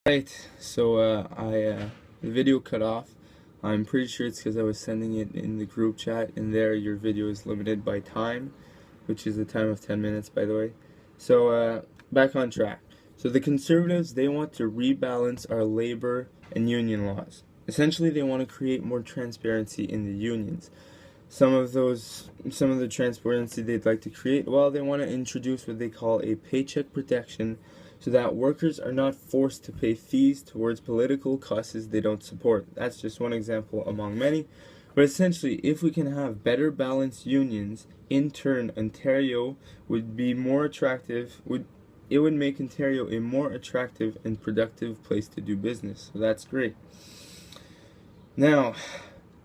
Right, so the video cut off. I'm pretty sure it's because I was sending it in the group chat, and there your video is limited by time, which is a time of 10 minutes, by the way. So back on track. So the conservatives, they want to rebalance our labor and union laws. Essentially, they want to create more transparency in the unions. Some of the transparency they'd like to create, well, they want to introduce what they call a paycheck protection so that workers are not forced to pay fees towards political causes they don't support. That's just one example among many. But essentially, if we can have better balanced unions, in turn, Ontario would be more attractive, it would make Ontario a more attractive and productive place to do business. So that's great. Now,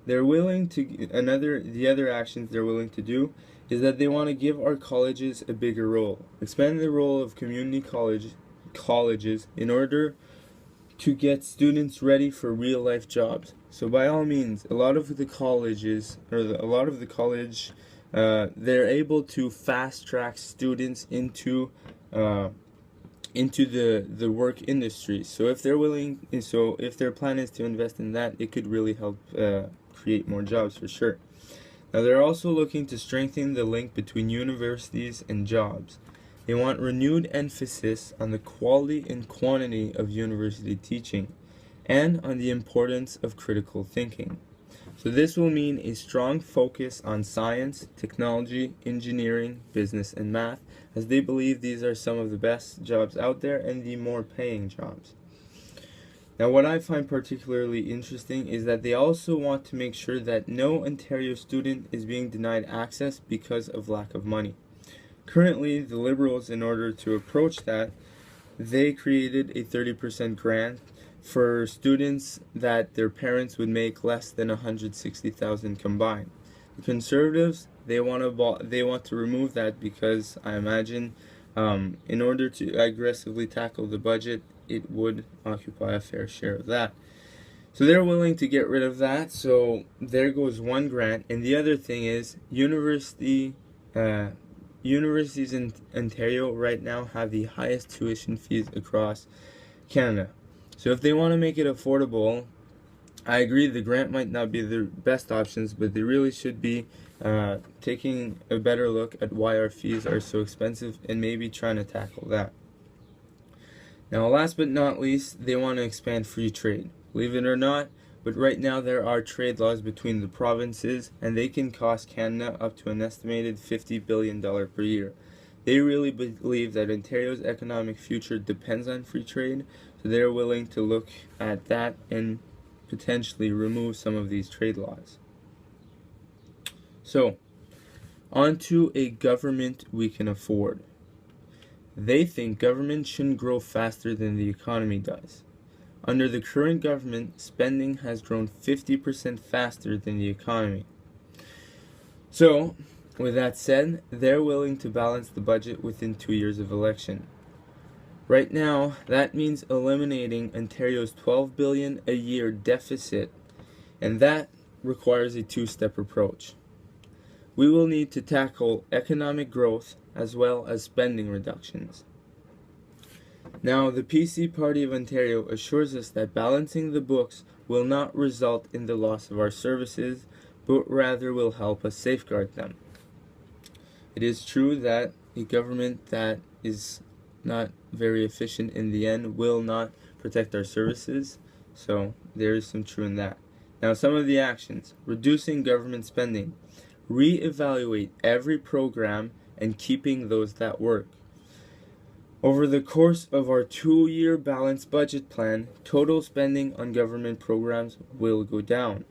they're willing to the other actions they're willing to do is that they want to give our colleges a bigger role, expand the role of community colleges in order to get students ready for real life jobs. So by all means, a lot of the colleges they're able to fast track students into the work industry. So if their plan is to invest in that, it could really help create more jobs for sure. Now they're also looking to strengthen the link between universities and jobs. They want renewed emphasis on the quality and quantity of university teaching and on the importance of critical thinking. So this will mean a strong focus on science, technology, engineering, business, and math, as they believe these are some of the best jobs out there and the more paying jobs. Now, what I find particularly interesting is that they also want to make sure that no Ontario student is being denied access because of lack of money. Currently, the Liberals, in order to approach that, they created a 30% grant for students that their parents would make less than $160,000 combined. The Conservatives, they want to remove that because I imagine in order to aggressively tackle the budget, it would occupy a fair share of that. So they're willing to get rid of that. So there goes one grant. And the other thing is universities in Ontario right now have the highest tuition fees across Canada. So if they want to make it affordable, I agree the grant might not be the best options, but they really should be taking a better look at why our fees are so expensive and maybe trying to tackle that. Now, last but not least, they want to expand free trade. Believe it or not, but right now there are trade laws between the provinces, and they can cost Canada up to an estimated $50 billion per year. They really believe that Ontario's economic future depends on free trade, so they're willing to look at that and potentially remove some of these trade laws. So, onto a government we can afford. They think government shouldn't grow faster than the economy does. Under the current government, spending has grown 50% faster than the economy. So, with that said, they're willing to balance the budget within 2 years of election. Right now, that means eliminating Ontario's $12 billion a year deficit, and that requires a two-step approach. We will need to tackle economic growth as well as spending reductions. Now, the PC Party of Ontario assures us that balancing the books will not result in the loss of our services, but rather will help us safeguard them. It is true that a government that is not very efficient in the end will not protect our services, so there is some truth in that. Now, some of the actions: reducing government spending, reevaluate every program and keeping those that work. Over the course of our 2-year balanced budget plan, total spending on government programs will go down.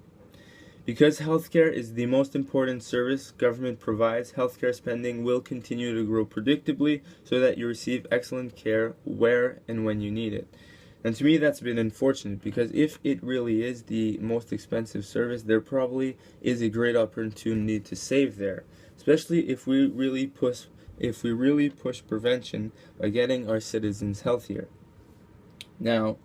Because healthcare is the most important service government provides, healthcare spending will continue to grow predictably so that you receive excellent care where and when you need it. And to me, that's a bit unfortunate, because if it really is the most expensive service, there probably is a great opportunity to save there, especially if we really push prevention by getting our citizens healthier. Now,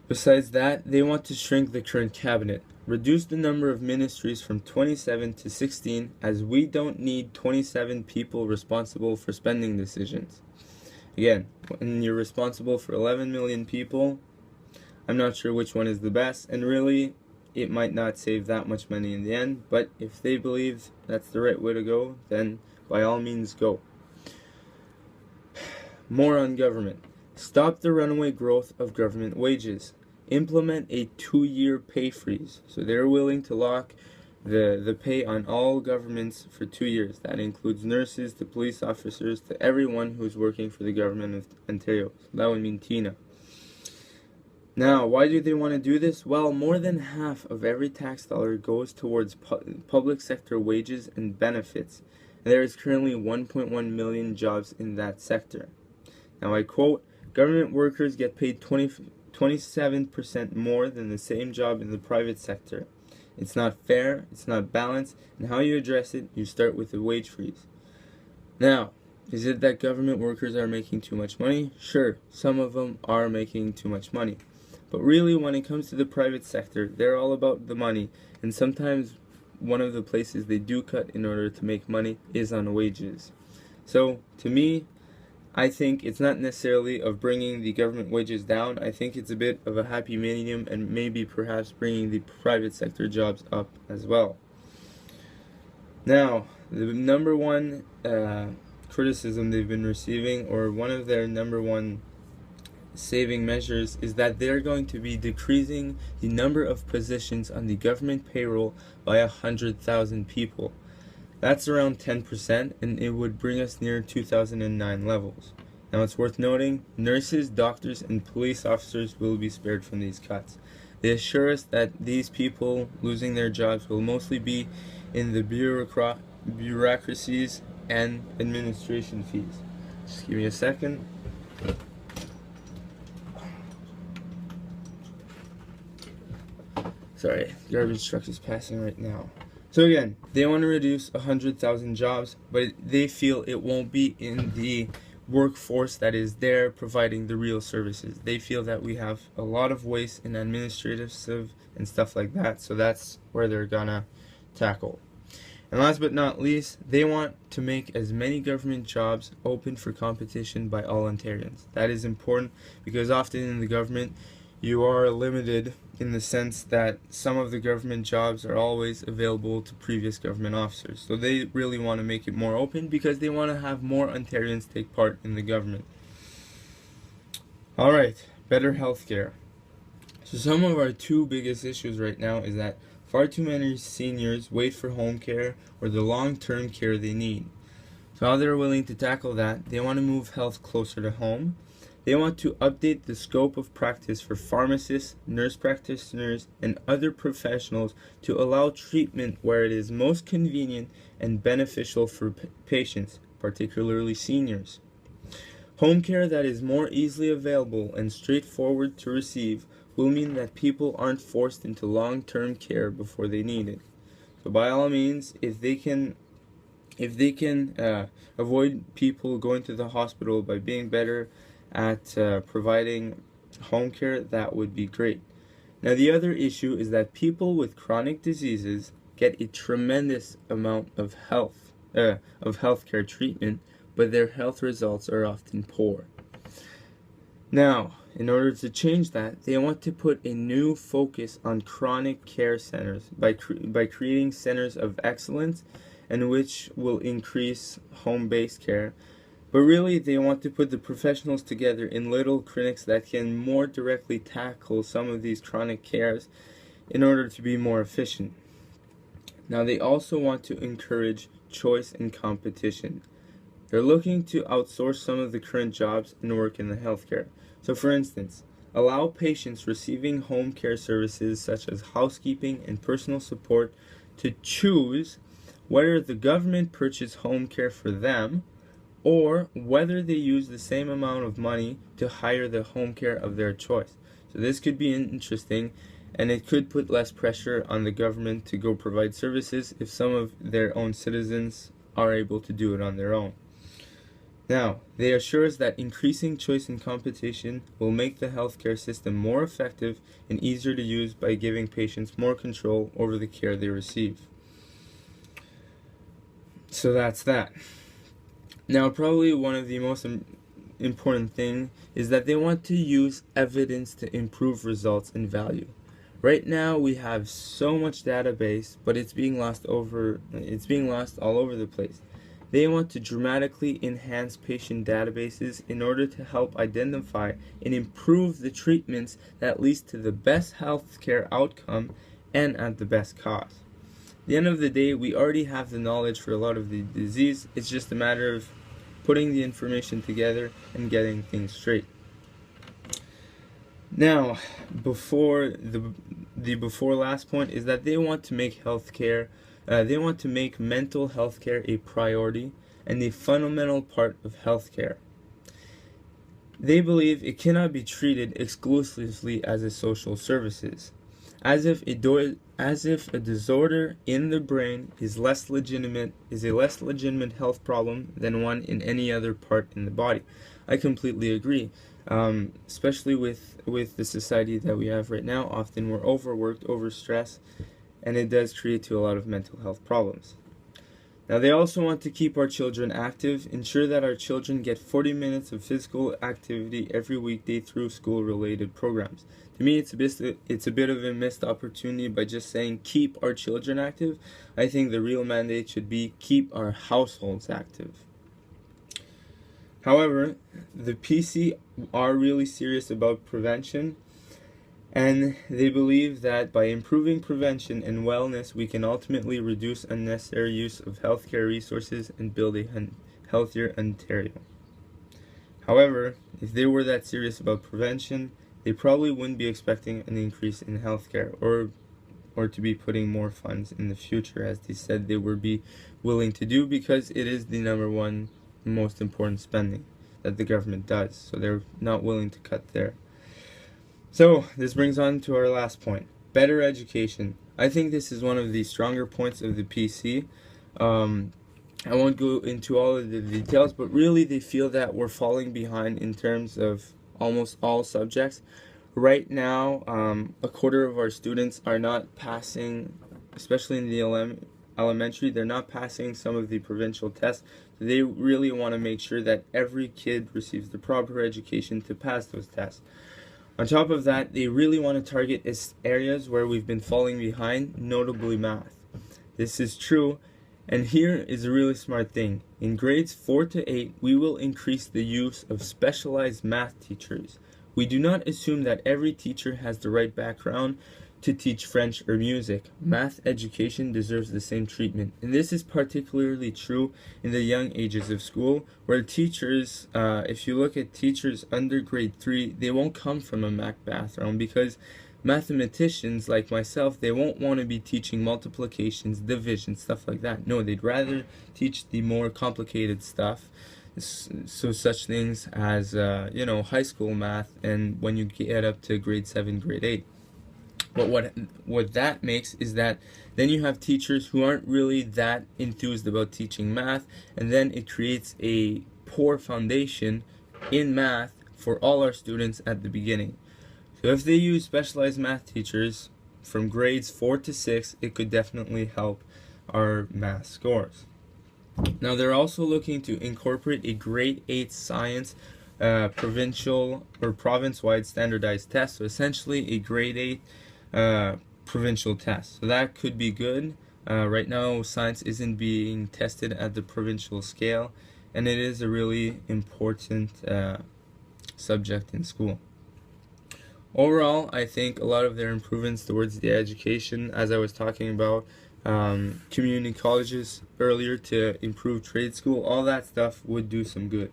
besides that, they want to shrink the current cabinet, reduce the number of ministries from 27 to 16, as we don't need 27 people responsible for spending decisions. Again, when you're responsible for 11 million people, I'm not sure which one is the best, and really, it might not save that much money in the end, but if they believe that's the right way to go, then by all means go. More on government. Stop the runaway growth of government wages. Implement a 2-year pay freeze. So they're willing to lock the pay on all governments for 2 years. That includes nurses to police officers to everyone who's working for the government of Ontario. So that would mean Tina. Now, why do they want to do this? Well, more than half of every tax dollar goes towards public sector wages and benefits. And there is currently 1.1 million jobs in that sector. Now I quote, "Government workers get paid 27% more than the same job in the private sector. It's not fair, it's not balanced, and how you address it, you start with a wage freeze." Now, is it that government workers are making too much money? Sure, some of them are making too much money. But really, when it comes to the private sector, they're all about the money, and sometimes one of the places they do cut in order to make money is on wages. So, to me, I think it's not necessarily of bringing the government wages down. I think it's a bit of a happy medium and maybe perhaps bringing the private sector jobs up as well. Now, the number one criticism they've been receiving, or one of their number one saving measures, is that they're going to be decreasing the number of positions on the government payroll by 100,000 people. That's around 10%, and it would bring us near 2009 levels. Now it's worth noting, nurses, doctors, and police officers will be spared from these cuts. They assure us that these people losing their jobs will mostly be in the bureaucracies and administration fees. Just give me a second. Sorry, garbage truck is passing right now. So again, they want to reduce 100,000 jobs, but they feel it won't be in the workforce that is there providing the real services. They feel that we have a lot of waste in administrative and stuff like that, so that's where they're gonna tackle. And last but not least, they want to make as many government jobs open for competition by all Ontarians. That is important because often in the government, you are limited in the sense that some of the government jobs are always available to previous government officers. So they really want to make it more open because they want to have more Ontarians take part in the government. Alright, better healthcare. So some of our two biggest issues right now is that far too many seniors wait for home care or the long-term care they need. So how they're willing to tackle that, they want to move health closer to home. They want to update the scope of practice for pharmacists, nurse practitioners, and other professionals to allow treatment where it is most convenient and beneficial for patients, particularly seniors. Home care that is more easily available and straightforward to receive will mean that people aren't forced into long-term care before they need it. So by all means, if they can avoid people going to the hospital by being better at providing home care, that would be great. Now the other issue is that people with chronic diseases get a tremendous amount of healthcare treatment, but their health results are often poor. Now, in order to change that, they want to put a new focus on chronic care centers by creating centers of excellence, and which will increase home-based care. But really, they want to put the professionals together in little clinics that can more directly tackle some of these chronic cares in order to be more efficient. Now, they also want to encourage choice and competition. They're looking to outsource some of the current jobs and work in the healthcare. So for instance, allow patients receiving home care services such as housekeeping and personal support to choose whether the government purchase home care for them or whether they use the same amount of money to hire the home care of their choice. So this could be interesting, and it could put less pressure on the government to go provide services if some of their own citizens are able to do it on their own. Now, they assure us that increasing choice and competition will make the healthcare system more effective and easier to use by giving patients more control over the care they receive. So that's that. Now, probably one of the most important thing is that they want to use evidence to improve results and value. Right now we have so much database, but it's being lost all over the place. They want to dramatically enhance patient databases in order to help identify and improve the treatments that leads to the best healthcare outcome and at the best cost. At the end of the day, we already have the knowledge for a lot of the disease. It's just a matter of putting the information together and getting things straight. Now, before last point is that they want to make mental health care a priority and a fundamental part of healthcare. They believe it cannot be treated exclusively as a social services, as if a disorder in the brain is a less legitimate health problem than one in any other part in the body. I completely agree. Especially with the society that we have right now, often we're overworked, overstressed, and it does create to a lot of mental health problems. Now, they also want to keep our children active, ensure that our children get 40 minutes of physical activity every weekday through school-related programs. To me, it's a bit of a missed opportunity by just saying keep our children active. I think the real mandate should be keep our households active. However, the PC are really serious about prevention, and they believe that by improving prevention and wellness, we can ultimately reduce unnecessary use of healthcare resources and build a healthier Ontario. However, if they were that serious about prevention, they probably wouldn't be expecting an increase in healthcare or to be putting more funds in the future, as they said they would be willing to do, because it is the number one most important spending that the government does, so they're not willing to cut there. So this brings on to our last point: better education. I think this is one of the stronger points of the PC. I won't go into all of the details, but really they feel that we're falling behind in terms of almost all subjects. Right now, a quarter of our students are not passing, especially in the elementary, they're not passing some of the provincial tests. They really want to make sure that every kid receives the proper education to pass those tests. On top of that, they really want to target areas where we've been falling behind, notably math. This is true, and here is a really smart thing. In grades 4 to 8, we will increase the use of specialized math teachers. We do not assume that every teacher has the right background to teach French or music. Math education deserves the same treatment, and this is particularly true in the young ages of school, where teachers, if you look at teachers under grade 3, they won't come from a math background, because mathematicians like myself, they won't want to be teaching multiplications, division, stuff like that. No, they'd rather teach the more complicated stuff, so such things as high school math, and when you get up to grade 7, grade 8. But what that makes is that then you have teachers who aren't really that enthused about teaching math, and then it creates a poor foundation in math for all our students at the beginning. So if they use specialized math teachers from grades 4 to 6, it could definitely help our math scores. Now, they're also looking to incorporate a grade 8 science provincial or province-wide standardized test, so essentially a grade 8 provincial test. So that could be good. Right now, science isn't being tested at the provincial scale, and it is a really important subject in school. Overall, I think a lot of their improvements towards the education, as I was talking about, community colleges earlier to improve trade school, all that stuff would do some good.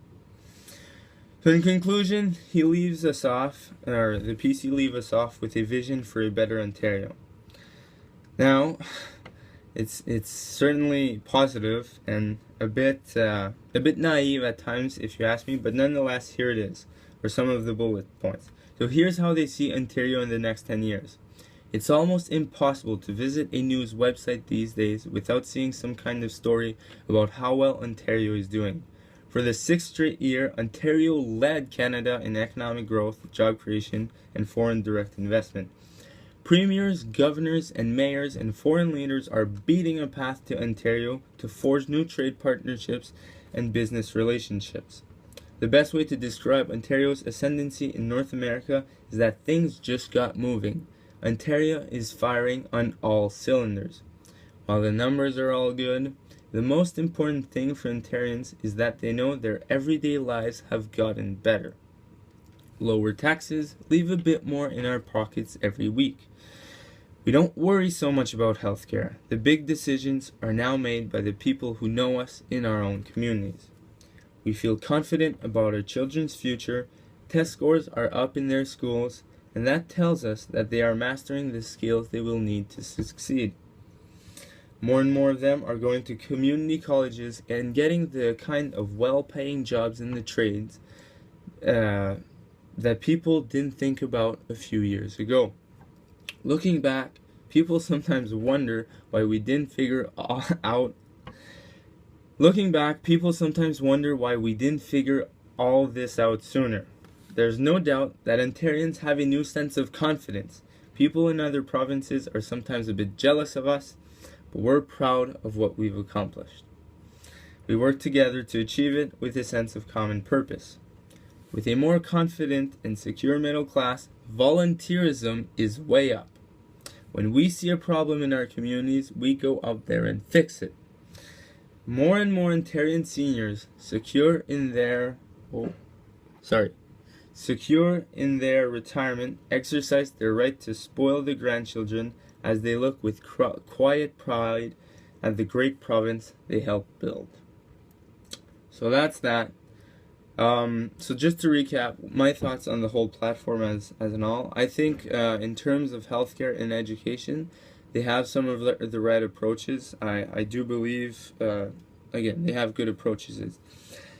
So in conclusion, he leaves us off, or the PC leave us off with a vision for a better Ontario. Now, it's certainly positive and a bit naive at times, if you ask me, but nonetheless, here it is, for some of the bullet points. So here's how they see Ontario in the next 10 years. It's almost impossible to visit a news website these days without seeing some kind of story about how well Ontario is doing. For the 6th straight year, Ontario led Canada in economic growth, job creation, and foreign direct investment. Premiers, governors, and mayors and foreign leaders are beating a path to Ontario to forge new trade partnerships and business relationships. The best way to describe Ontario's ascendancy in North America is that things just got moving. Ontario is firing on all cylinders. While the numbers are all good, the most important thing for Ontarians is that they know their everyday lives have gotten better. Lower taxes leave a bit more in our pockets every week. We don't worry so much about healthcare. The big decisions are now made by the people who know us in our own communities. We feel confident about our children's future. Test scores are up in their schools, and that tells us that they are mastering the skills they will need to succeed. More and more of them are going to community colleges and getting the kind of well-paying jobs in the trades that people didn't think about a few years ago. Looking back, people sometimes wonder why we didn't figure all this out sooner. There's no doubt that Ontarians have a new sense of confidence. People in other provinces are sometimes a bit jealous of us, but we're proud of what we've accomplished. We work together to achieve it with a sense of common purpose. With a more confident and secure middle class, volunteerism is way up. When we see a problem in our communities, we go out there and fix it. More and more Ontarian seniors secure in their retirement exercise their right to spoil the grandchildren as they look with quiet pride at the great province they helped build. So that's that. So just to recap, my thoughts on the whole platform as an all, I think in terms of healthcare and education, they have some of the right approaches. I do believe, again, they have good approaches.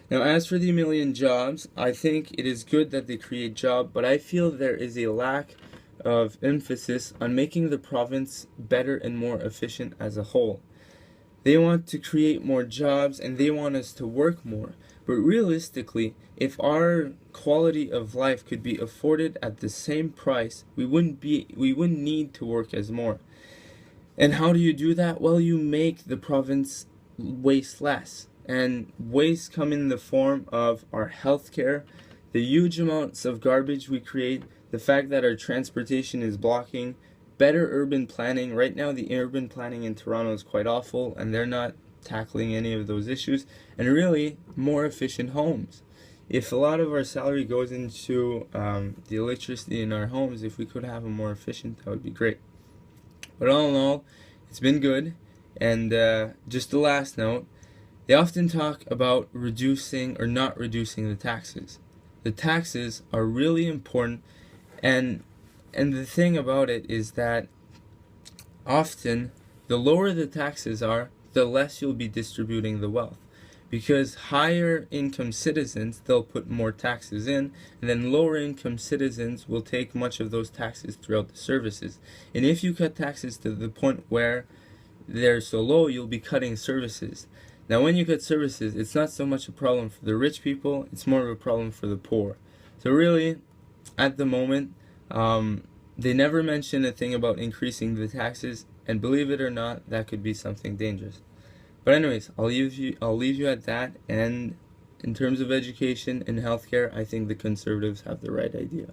Now, as for the million jobs, I think it is good that they create jobs, but I feel there is a lack of emphasis on making the province better and more efficient as a whole. They want to create more jobs and they want us to work more. But realistically, if our quality of life could be afforded at the same price, we wouldn't need to work as more. And how do you do that? Well, you make the province waste less. And waste come in the form of our healthcare, the huge amounts of garbage we create, the fact that our transportation is blocking, better urban planning. Right now, the urban planning in Toronto is quite awful, and they're not tackling any of those issues, and really more efficient homes. If a lot of our salary goes into the electricity in our homes, if we could have them more efficient, that would be great. But all in all, it's been good. And just the last note, they often talk about reducing or not reducing the taxes. The taxes are really important, and the thing about it is that often the lower the taxes are, the less you'll be distributing the wealth. Because higher income citizens, they'll put more taxes in, and then lower income citizens will take much of those taxes throughout the services. And if you cut taxes to the point where they're so low, you'll be cutting services. Now when you cut services, it's not so much a problem for the rich people, it's more of a problem for the poor. So really, at the moment, they never mention a thing about increasing the taxes, and believe it or not, that could be something dangerous. But anyways, I'll leave you at that, and in terms of education and healthcare, I think the Conservatives have the right idea.